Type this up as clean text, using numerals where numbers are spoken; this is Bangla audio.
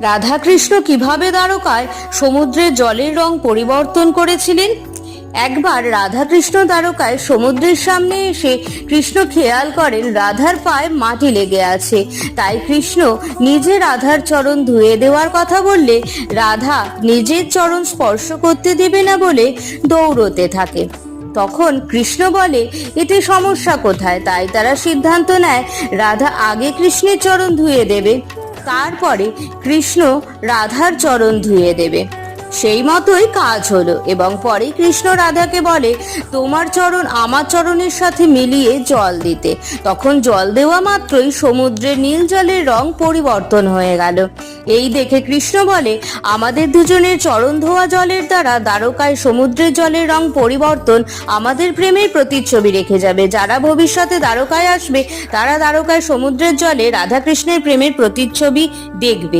রাধাকৃষ্ণ কিভাবে দ্বারকায় সমুদ্রের জলের রং পরিবর্তন করেছিলেন। একবার রাধাকৃষ্ণ দ্বারকায় সমুদ্রের সামনে এসে কৃষ্ণ খেয়াল করেন রাধার পায়ে মাটি লেগে আছে। তাই কৃষ্ণ নিজে রাধার চরণ ধুয়ে দেওয়ার কথা বললে রাধা নিজের চরণ স্পর্শ করতে দেবে না বলে দৌড়তে থাকে। তখন কৃষ্ণ বলে এতে সমস্যা কোথায়। তাই তারা সিদ্ধান্ত নেয় রাধা আগে কৃষ্ণের চরণ ধুয়ে দেবে, তারপরে কৃষ্ণ রাধার চরণ ধুয়ে দেবে। সেই মতোই কাজ হলো এবং পরে কৃষ্ণ রাধাকে বলে তোমার চরণ আমার চরণের সাথে মিলিয়ে জল দিতে। তখন জল দেওয়া মাত্রই সমুদ্রের নীল জলের রং পরিবর্তন হয়ে গেল। এই দেখে কৃষ্ণ বলে আমাদের দুজনের চরণ ধোয়া জলের দ্বারা দ্বারকায় সমুদ্রের জলের রং পরিবর্তন আমাদের প্রেমের প্রতিচ্ছবি রেখে যাবে। যারা ভবিষ্যতে দ্বারকায় আসবে তারা দ্বারকায় সমুদ্রের জলে রাধাকৃষ্ণের প্রেমের প্রতিচ্ছবি দেখবে।